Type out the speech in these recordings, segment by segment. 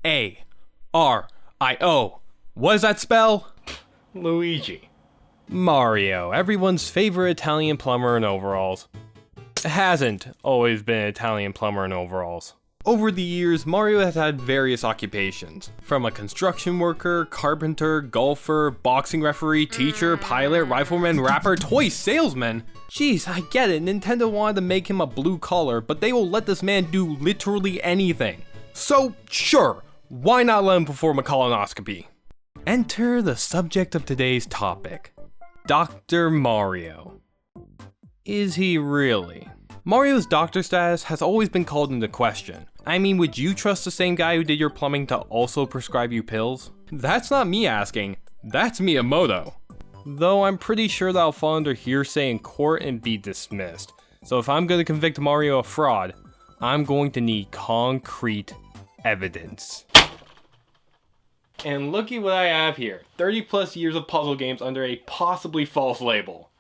M-A-R-I-O. What does that spell? Luigi. Mario, everyone's favorite Italian plumber in overalls. Hasn't always been an Italian plumber in overalls. Over the years, Mario has had various occupations, from a construction worker, carpenter, golfer, boxing referee, teacher, pilot, rifleman, rapper, toy salesman. Jeez, I get it, Nintendo wanted to make him a blue collar, but they will let this man do literally anything. So, sure, why not let him perform a colonoscopy? Enter the subject of today's topic, Dr. Mario. Is he really? Mario's doctor status has always been called into question. I mean, would you trust the same guy who did your plumbing to also prescribe you pills? That's not me asking, that's Miyamoto. Though I'm pretty sure that'll fall under hearsay in court and be dismissed. So if I'm gonna convict Mario of fraud, I'm going to need concrete evidence. And looky what I have here, 30 plus years of puzzle games under a possibly false label.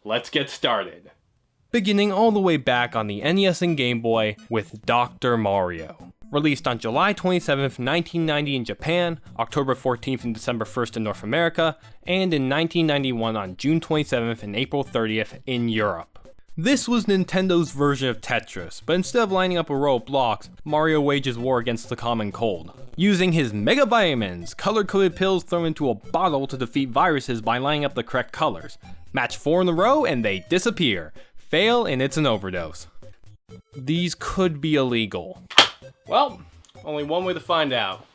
Let's get started. Beginning all the way back on the NES and Game Boy with Dr. Mario. Released on July 27th, 1990 in Japan, October 14th and December 1st in North America, and in 1991 on June 27th and April 30th in Europe. This was Nintendo's version of Tetris, but instead of lining up a row of blocks, Mario wages war against the common cold. Using his Mega Vitamins, color-coded pills thrown into a bottle to defeat viruses by lining up the correct colors. Match 4 in a row and they disappear. Fail and it's an overdose. These could be illegal. Well, only one way to find out.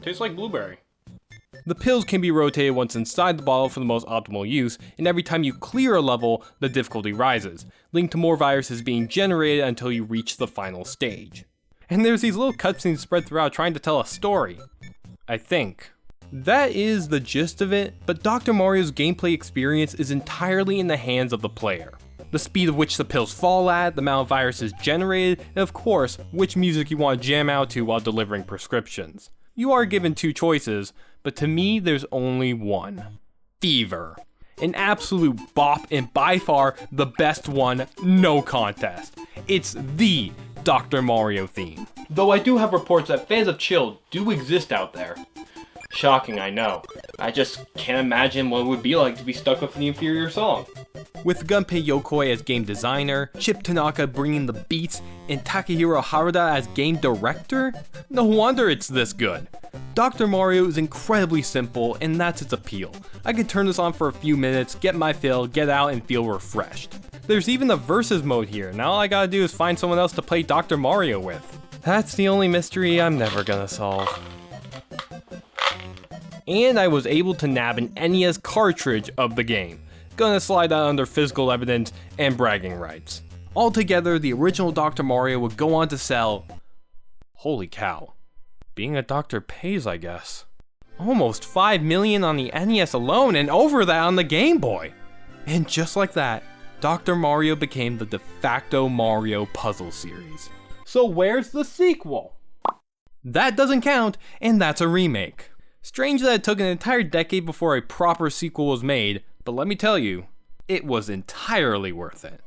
Tastes like blueberry. The pills can be rotated once inside the bottle for the most optimal use, and every time you clear a level, the difficulty rises, leading to more viruses being generated until you reach the final stage. And there's these little cutscenes spread throughout trying to tell a story. I think. That is the gist of it, but Dr. Mario's gameplay experience is entirely in the hands of the player. The speed at which the pills fall at, the amount of viruses generated, and of course, which music you want to jam out to while delivering prescriptions. You are given two choices, but to me there's only one. Fever. An absolute bop and by far the best one, no contest. It's the Dr. Mario theme. Though I do have reports that fans of Chill do exist out there. Shocking, I know. I just can't imagine what it would be like to be stuck with the inferior song. With Gunpei Yokoi as game designer, Chip Tanaka bringing the beats, and Takahiro Harada as game director? No wonder it's this good. Dr. Mario is incredibly simple, and that's its appeal. I could turn this on for a few minutes, get my fill, get out, and feel refreshed. There's even a versus mode here, now all I gotta do is find someone else to play Dr. Mario with. That's the only mystery I'm never gonna solve. And I was able to nab an NES cartridge of the game. Gonna slide that under physical evidence and bragging rights. Altogether, the original Dr. Mario would go on to sell... Holy cow. Being a doctor pays, I guess. Almost 5 million on the NES alone and over that on the Game Boy. And just like that, Dr. Mario became the de facto Mario puzzle series. So where's the sequel? That doesn't count, and that's a remake. Strange that it took an entire decade before a proper sequel was made, but let me tell you, it was entirely worth it.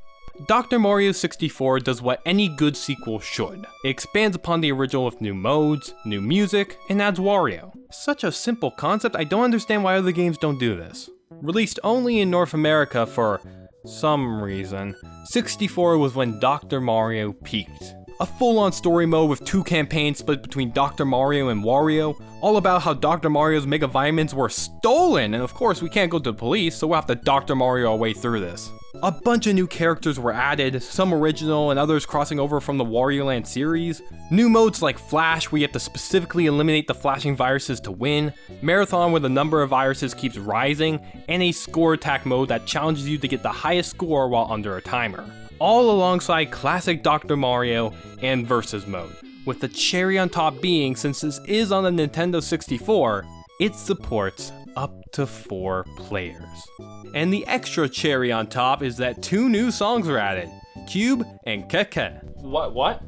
Dr. Mario 64 does what any good sequel should. It expands upon the original with new modes, new music, and adds Wario. Such a simple concept, I don't understand why other games don't do this. Released only in North America for some reason, 64 was when Dr. Mario peaked. A full-on story mode with 2 campaigns split between Dr. Mario and Wario, all about how Dr. Mario's Mega Vitamins were stolen, and of course we can't go to the police, so we'll have to Dr. Mario our way through this. A bunch of new characters were added, some original and others crossing over from the Wario Land series. New modes like Flash, where you have to specifically eliminate the flashing viruses to win, Marathon where the number of viruses keeps rising, and a score attack mode that challenges you to get the highest score while under a timer. All alongside classic Dr. Mario and Versus mode, with the cherry on top being, since this is on the Nintendo 64, it supports up to 4 players. And the extra cherry on top is that 2 new songs are added, Cube and Keke. What?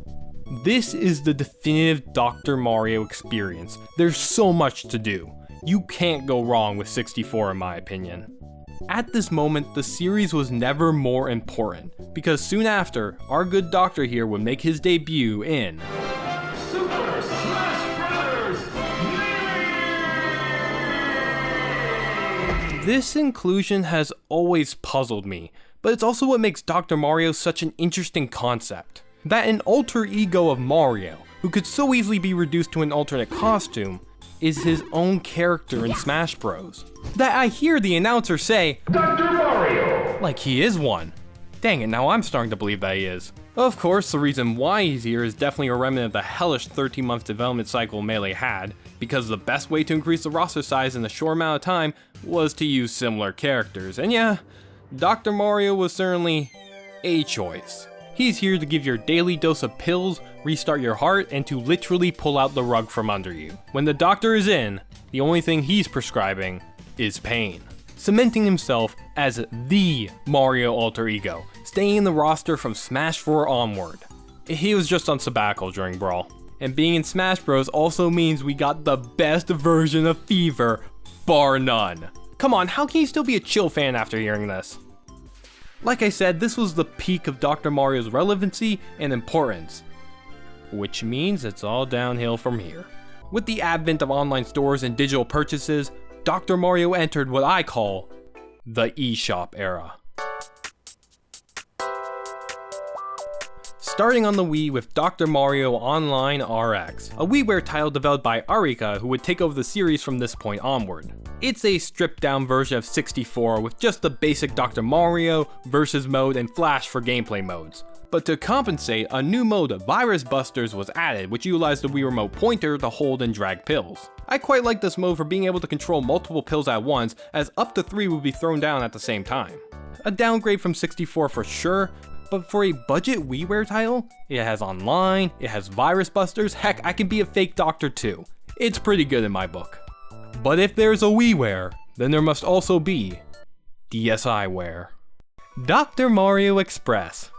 This is the definitive Dr. Mario experience. There's so much to do. You can't go wrong with 64 in my opinion. At this moment, the series was never more important, because soon after, our good doctor here would make his debut in Super Smash Brothers! This inclusion has always puzzled me, but it's also what makes Dr. Mario such an interesting concept. That an alter ego of Mario, who could so easily be reduced to an alternate costume, is his own character in Smash Bros. That I hear the announcer say, Dr. Mario! Like he is one. Dang it, now I'm starting to believe that he is. Of course, the reason why he's here is definitely a remnant of the hellish 13-month development cycle Melee had, because the best way to increase the roster size in a short amount of time was to use similar characters. And yeah, Dr. Mario was certainly a choice. He's here to give your daily dose of pills, restart your heart, and to literally pull out the rug from under you. When the doctor is in, the only thing he's prescribing is pain. Cementing himself as the Mario alter ego, staying in the roster from Smash 4 onward. He was just on sabbatical during Brawl. And being in Smash Bros also means we got the best version of Fever, bar none. Come on, how can you still be a chill fan after hearing this? Like I said, this was the peak of Dr. Mario's relevancy and importance, which means it's all downhill from here. With the advent of online stores and digital purchases, Dr. Mario entered what I call the eShop era. Starting on the Wii with Dr. Mario Online RX, a WiiWare title developed by Arika who would take over the series from this point onward. It's a stripped down version of 64 with just the basic Dr. Mario, Versus mode, and Flash for gameplay modes. But to compensate, a new mode, Virus Busters, was added, which utilized the Wii Remote pointer to hold and drag pills. I quite like this mode for being able to control multiple pills at once, as up to 3 would be thrown down at the same time. A downgrade from 64 for sure, but for a budget WiiWare title, it has online, it has Virus Busters, heck, I can be a fake doctor too. It's pretty good in my book. But if there's a WiiWare, then there must also be DSiWare. Dr. Mario Express.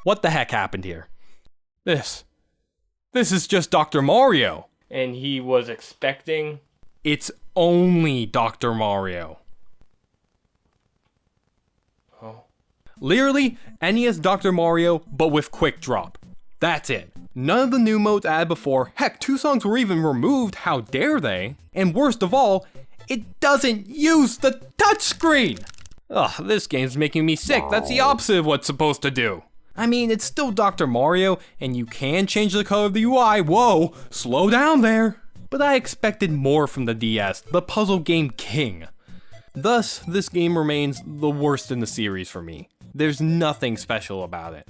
What the heck happened here? This is just Dr. Mario. And he was expecting... It's only Dr. Mario. Oh. Literally, NES Dr. Mario, but with Quick Drop. That's it. None of the new modes added before, heck, 2 songs were even removed, how dare they? And worst of all, it doesn't use the touchscreen! Ugh, this game's making me sick, that's the opposite of what's supposed to do. I mean, it's still Dr. Mario, and you can change the color of the UI, whoa, slow down there! But I expected more from the DS, the puzzle game king. Thus, this game remains the worst in the series for me. There's nothing special about it.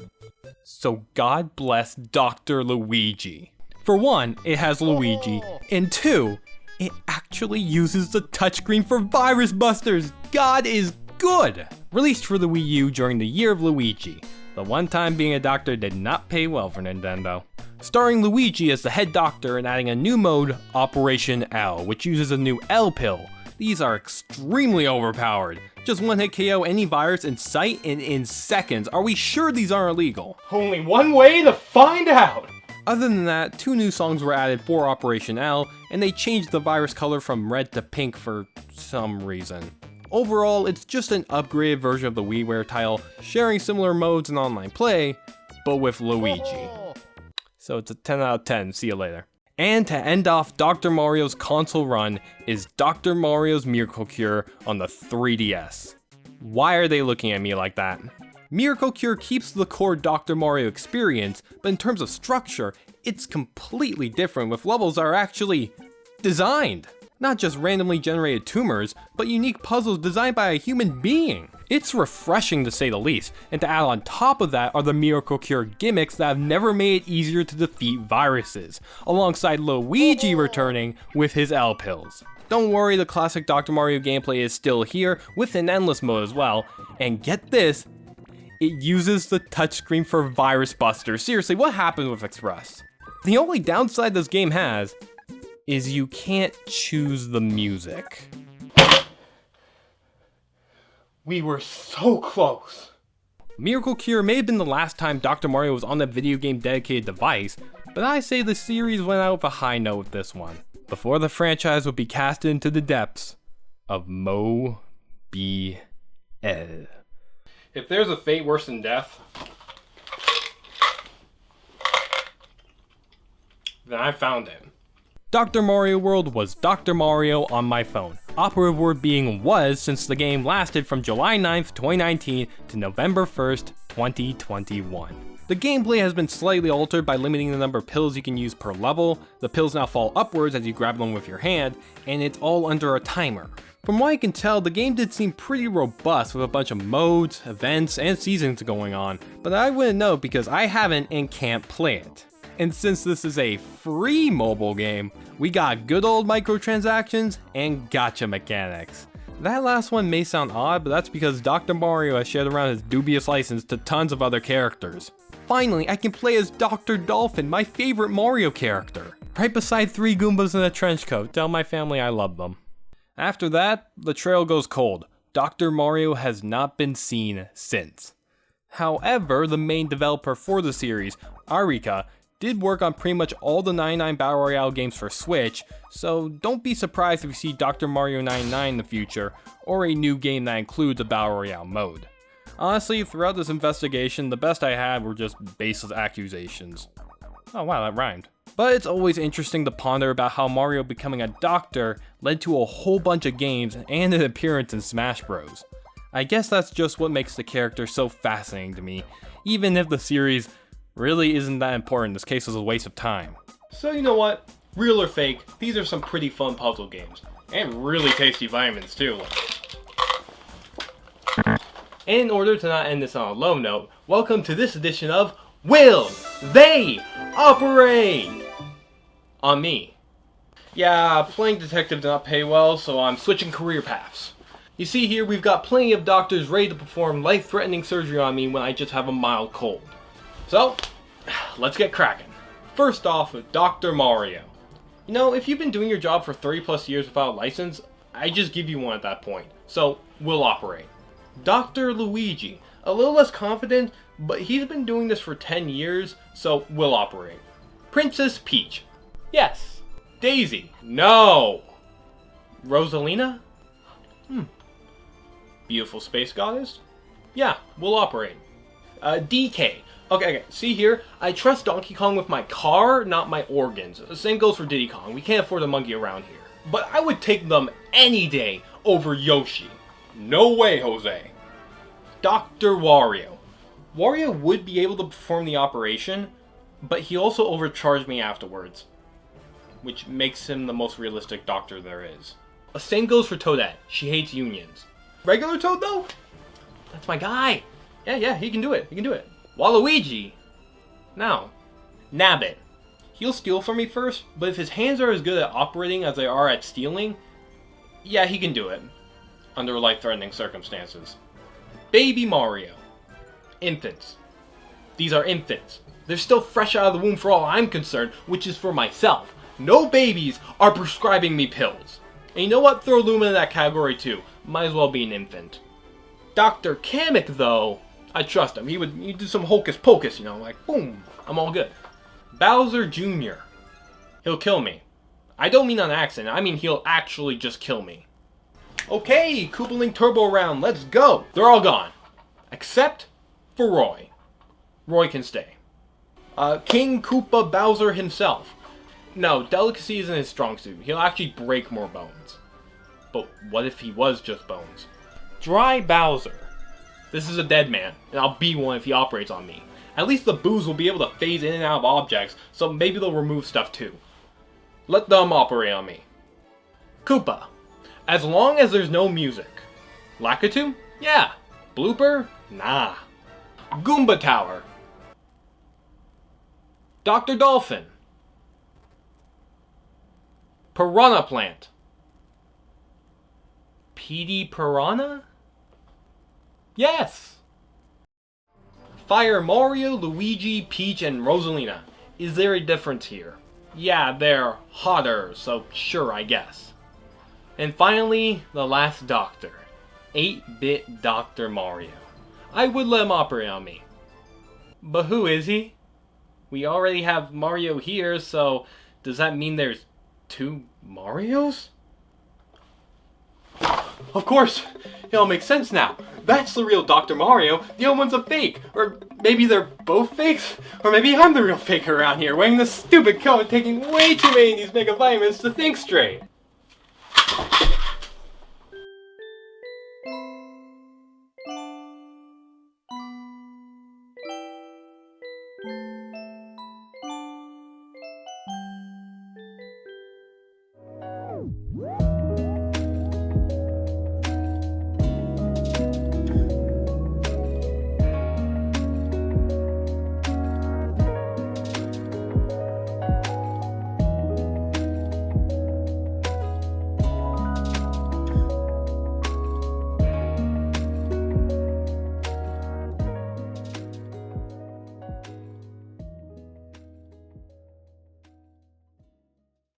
So God bless Dr. Luigi. For one, it has Luigi, and 2, it actually uses the touchscreen for Virus Busters! God is good! Released for the Wii U during the year of Luigi. The one time being a doctor did not pay well for Nintendo. Starring Luigi as the head doctor and adding a new mode, Operation L, which uses a new L pill. These are extremely overpowered. Just one hit KO any virus in sight and in seconds. Are we sure these aren't illegal? Only one way to find out! Other than that, 2 new songs were added for Operation L, and they changed the virus color from red to pink for some reason. Overall, it's just an upgraded version of the WiiWare title, sharing similar modes and online play, but with Luigi. So it's a 10 out of 10, see you later. And to end off Dr. Mario's console run is Dr. Mario's Miracle Cure on the 3DS. Why are they looking at me like that? Miracle Cure keeps the core Dr. Mario experience, but in terms of structure, it's completely different with levels that are actually designed. Not just randomly generated tumors, but unique puzzles designed by a human being. It's refreshing to say the least, and to add on top of that are the Miracle Cure gimmicks that have never made it easier to defeat viruses, alongside Luigi returning with his L pills. Don't worry, the classic Dr. Mario gameplay is still here, with an endless mode as well, and get this, it uses the touchscreen for Virus Buster. Seriously, what happened with Express? The only downside this game has is you can't choose the music. We were so close. Miracle Cure may have been the last time Dr. Mario was on a video game dedicated device, but I say the series went out with a high note with this one. before the franchise would be cast into the depths of Mo B. L. If there's a fate worse than death, then I found it. Dr. Mario World was Dr. Mario on my phone. Operative word being was since the game lasted from July 9th, 2019 to November 1st, 2021. The gameplay has been slightly altered by limiting the number of pills you can use per level. The pills now fall upwards as you grab them with your hand, and it's all under a timer. From what I can tell, the game did seem pretty robust with a bunch of modes, events, and seasons going on, but I wouldn't know because I haven't and can't play it. And since this is a free mobile game, we got good old microtransactions and gacha mechanics. That last one may sound odd, but that's because Dr. Mario has shared around his dubious license to tons of other characters. Finally, I can play as Dr. Dolphin, my favorite Mario character. Right beside 3 Goombas in a trench coat. Tell my family I love them. After that, the trail goes cold. Dr. Mario has not been seen since. However, the main developer for the series, Arika, did work on pretty much all the 99 Battle Royale games for Switch, so don't be surprised if you see Dr. Mario 99 in the future, or a new game that includes a Battle Royale mode. Honestly, throughout this investigation, the best I had were just baseless accusations. Oh wow, that rhymed. But it's always interesting to ponder about how Mario becoming a doctor led to a whole bunch of games and an appearance in Smash Bros. I guess that's just what makes the character so fascinating to me, even if the series really isn't that important. This case was a waste of time. So you know what? Real or fake, these are some pretty fun puzzle games. And really tasty vitamins too. And in order to not end this on a low note, welcome to this edition of Will They Operate? On me. Yeah, playing detective did not pay well, so I'm switching career paths. You see here, we've got plenty of doctors ready to perform life-threatening surgery on me when I just have a mild cold. So, let's get cracking. First off with Dr. Mario. You know, if you've been doing your job for 30 plus years without a license, I just give you one at that point. So, we'll operate. Dr. Luigi. A little less confident, but he's been doing this for 10 years, so we'll operate. Princess Peach. Yes. Daisy. No. Rosalina? Beautiful space goddess? Yeah, we'll operate. DK. Okay, see here, I trust Donkey Kong with my car, not my organs. The same goes for Diddy Kong, we can't afford a monkey around here. But I would take them any day over Yoshi. No way, Jose. Dr. Wario. Wario would be able to perform the operation, but he also overcharged me afterwards, which makes him the most realistic doctor there is. The same goes for Toadette, she hates unions. Regular Toad though? That's my guy. Yeah, he can do it, Waluigi? No. Nabbit. He'll steal from me first, but if his hands are as good at operating as they are at stealing, yeah, he can do it. Under life-threatening circumstances. Baby Mario. Infants. These are infants. They're still fresh out of the womb for all I'm concerned, which is for myself. No babies are prescribing me pills. And you know what? Throw Luma in that category too. Might as well be an infant. Dr. Kamek though, I trust him. He'd do some hocus pocus, you know, like boom, I'm all good. Bowser Jr. He'll kill me. I don't mean on accident, I mean he'll actually just kill me. Okay, Koopaling Turbo round, let's go! They're all gone. Except for Roy. Roy can stay. King Koopa Bowser himself. No, delicacy isn't his strong suit. He'll actually break more bones. But what if he was just bones? Dry Bowser. This is a dead man, and I'll be one if he operates on me. At least the booze will be able to phase in and out of objects, so maybe they'll remove stuff too. Let them operate on me. Koopa. As long as there's no music. Lakitu? Yeah. Blooper? Nah. Goomba Tower. Dr. Dolphin. Piranha Plant. PD Piranha? Yes! Fire Mario, Luigi, Peach, and Rosalina. Is there a difference here? Yeah, they're hotter, so sure, I guess. And finally, the last doctor. 8-bit Dr. Mario. I would let him operate on me. But who is he? We already have Mario here, so does that mean there's 2 Marios? Of course! It all makes sense now. That's the real Dr. Mario. The other one's a fake. Or maybe they're both fakes? Or maybe I'm the real faker around here, wearing this stupid coat and taking way too many of these mega vitamins to think straight.